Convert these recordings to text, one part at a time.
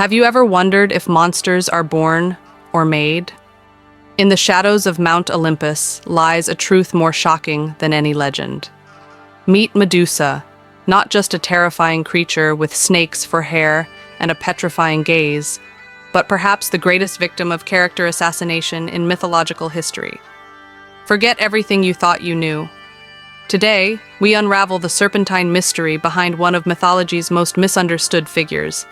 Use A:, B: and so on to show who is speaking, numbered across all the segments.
A: Have you ever wondered if monsters are born or made? In the shadows of Mount Olympus lies a truth more shocking than any legend. Meet Medusa, not just a terrifying creature with snakes for hair and a petrifying gaze, but perhaps the greatest victim of character assassination in mythological history. Forget everything you thought you knew. Today, we unravel the serpentine mystery behind one of mythology's most misunderstood figures,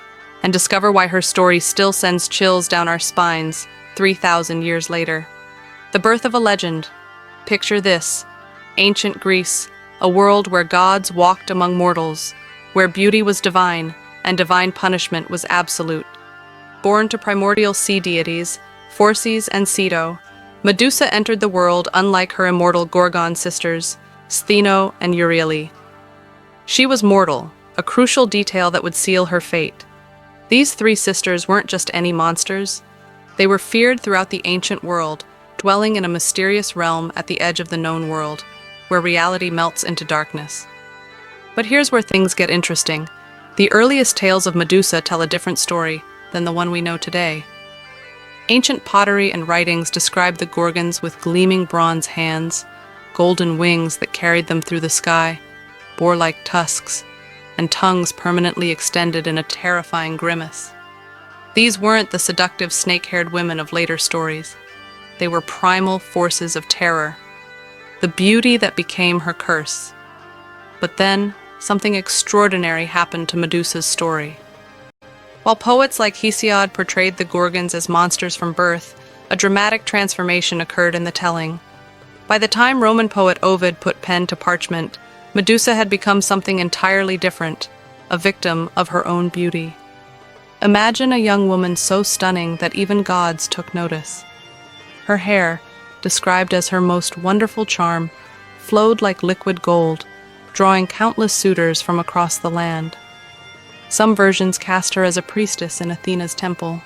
A: and discover why her story still sends chills down our spines 3,000 years later. The birth of a legend. Picture this: ancient Greece, a world where gods walked among mortals, where beauty was divine and divine punishment was absolute. Born to primordial sea deities, Phorcys and Ceto, Medusa entered the world unlike her immortal Gorgon sisters, Stheno and Euryale. She was mortal, a crucial detail that would seal her fate. These three sisters weren't just any monsters. They were feared throughout the ancient world, dwelling in a mysterious realm at the edge of the known world, where reality melts into darkness. But here's where things get interesting. The earliest tales of Medusa tell a different story than the one we know today. Ancient pottery and writings describe the Gorgons with gleaming bronze hands, golden wings that carried them through the sky, boar-like tusks, and tongues permanently extended in a terrifying grimace. These weren't the seductive snake-haired women of later stories. They were primal forces of terror, the beauty that became her curse. But then, something extraordinary happened to Medusa's story. While poets like Hesiod portrayed the Gorgons as monsters from birth, a dramatic transformation occurred in the telling. By the time Roman poet Ovid put pen to parchment, Medusa had become something entirely different, a victim of her own beauty. Imagine a young woman so stunning that even gods took notice. Her hair, described as her most wonderful charm, flowed like liquid gold, drawing countless suitors from across the land. Some versions cast her as a priestess in Athena's temple,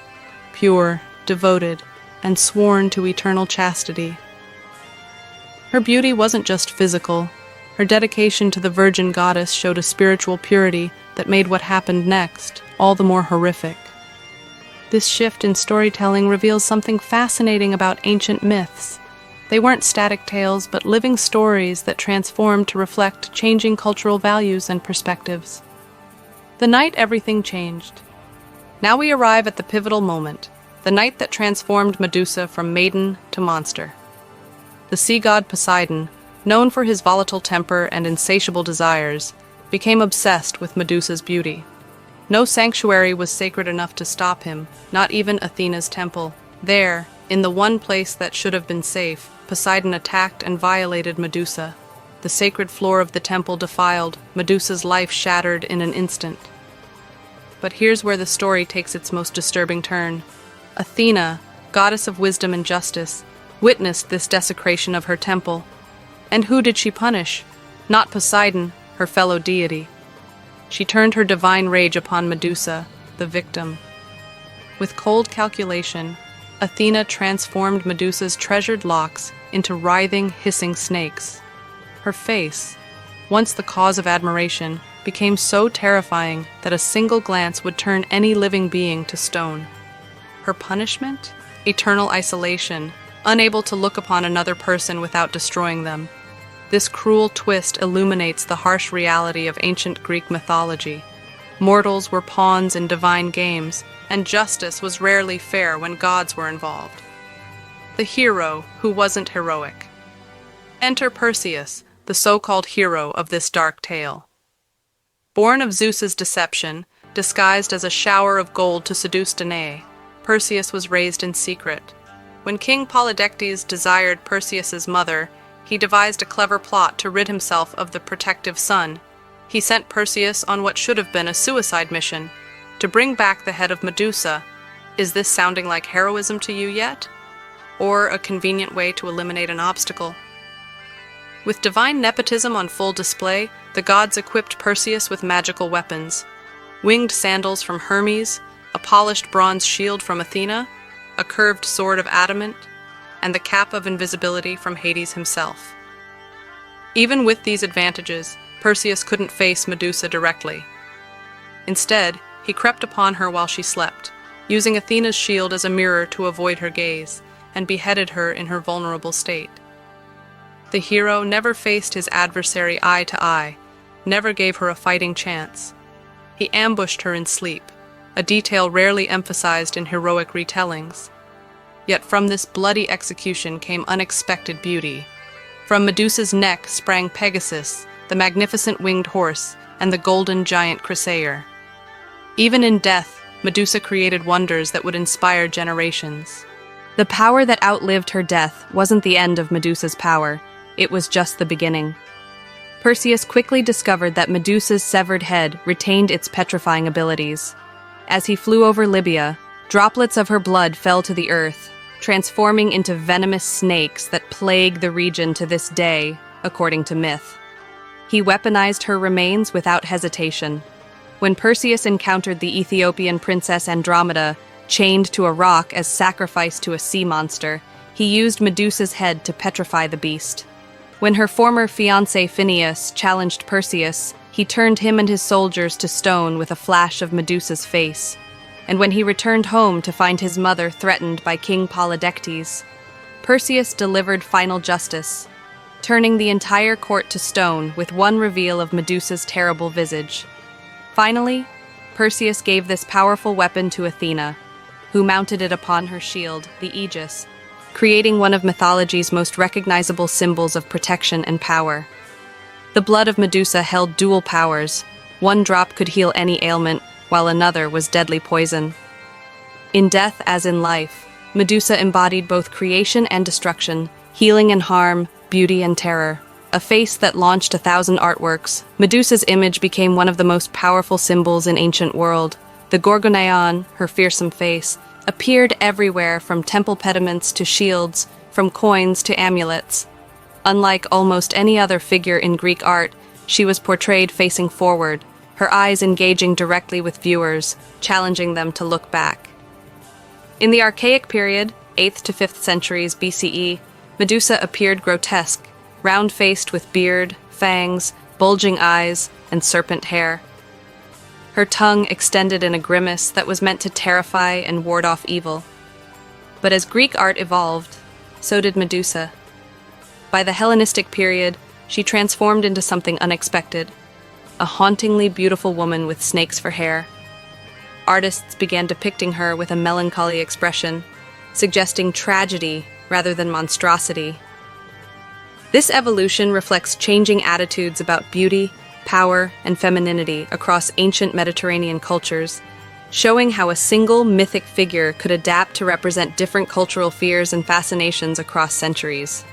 A: pure, devoted, and sworn to eternal chastity. Her beauty wasn't just physical. Her dedication to the virgin goddess showed a spiritual purity that made what happened next all the more horrific. This shift in storytelling reveals something fascinating about ancient myths. They weren't static tales, but living stories that transformed to reflect changing cultural values and perspectives. The night everything changed. Now we arrive at the pivotal moment, the night that transformed Medusa from maiden to monster. The sea god Poseidon, known for his volatile temper and insatiable desires, became obsessed with Medusa's beauty. No sanctuary was sacred enough to stop him, not even Athena's temple. There, in the one place that should have been safe, Poseidon attacked and violated Medusa. The sacred floor of the temple defiled, Medusa's life shattered in an instant. But here's where the story takes its most disturbing turn. Athena, goddess of wisdom and justice, witnessed this desecration of her temple. And who did she punish? Not Poseidon, her fellow deity. She turned her divine rage upon Medusa, the victim. With cold calculation, Athena transformed Medusa's treasured locks into writhing, hissing snakes. Her face, once the cause of admiration, became so terrifying that a single glance would turn any living being to stone. Her punishment? Eternal isolation, unable to look upon another person without destroying them. This cruel twist illuminates the harsh reality of ancient Greek mythology. Mortals were pawns in divine games, and justice was rarely fair when gods were involved. The hero who wasn't heroic. Enter Perseus, the so-called hero of this dark tale. Born of Zeus's deception, disguised as a shower of gold to seduce Danae, Perseus was raised in secret. When King Polydectes desired Perseus's mother, he devised a clever plot to rid himself of the protective son. He sent Perseus on what should have been a suicide mission, to bring back the head of Medusa. Is this sounding like heroism to you yet? Or a convenient way to eliminate an obstacle? With divine nepotism on full display, the gods equipped Perseus with magical weapons. Winged sandals from Hermes, a polished bronze shield from Athena, a curved sword of adamant, and the cap of invisibility from Hades himself. Even with these advantages, Perseus couldn't face Medusa directly. Instead, He crept upon her while she slept, using Athena's shield as a mirror to avoid her gaze, and beheaded her in her vulnerable state. The hero never faced his adversary eye to eye, never gave her a fighting chance. He ambushed her in sleep, a detail rarely emphasized in heroic retellings. Yet from this bloody execution came unexpected beauty. From Medusa's neck sprang Pegasus, the magnificent winged horse, and the golden giant Chrysaor. Even in death, Medusa created wonders that would inspire generations. The power that outlived her death wasn't the end of Medusa's power, it was just the beginning. Perseus quickly discovered that Medusa's severed head retained its petrifying abilities. As he flew over Libya, droplets of her blood fell to the earth, transforming into venomous snakes that plague the region to this day, according to myth. He weaponized her remains without hesitation. When Perseus encountered the Ethiopian princess Andromeda, chained to a rock as sacrifice to a sea monster, he used Medusa's head to petrify the beast. When her former fiancé Phineus challenged Perseus, he turned him and his soldiers to stone with a flash of Medusa's face. And when he returned home to find his mother threatened by King Polydectes, Perseus delivered final justice, turning the entire court to stone with one reveal of Medusa's terrible visage. Finally, Perseus gave this powerful weapon to Athena, who mounted it upon her shield, the Aegis, creating one of mythology's most recognizable symbols of protection and power. The blood of Medusa held dual powers. One drop could heal any ailment, while another was deadly poison. In death as in life, Medusa embodied both creation and destruction, healing and harm, beauty and terror. A face that launched 1,000 artworks, Medusa's image became one of the most powerful symbols in ancient world. The Gorgoneion, her fearsome face, appeared everywhere, from temple pediments to shields, from coins to amulets. Unlike almost any other figure in Greek art, she was portrayed facing forward, her eyes engaging directly with viewers, challenging them to look back. In the Archaic period, 8th to 5th centuries BCE, Medusa appeared grotesque, round-faced with beard, fangs, bulging eyes, and serpent hair. Her tongue extended in a grimace that was meant to terrify and ward off evil. But as Greek art evolved, so did Medusa. By the Hellenistic period, she transformed into something unexpected, a hauntingly beautiful woman with snakes for hair. Artists began depicting her with a melancholy expression, suggesting tragedy rather than monstrosity. This evolution reflects changing attitudes about beauty, power, and femininity across ancient Mediterranean cultures, showing how a single mythic figure could adapt to represent different cultural fears and fascinations across centuries.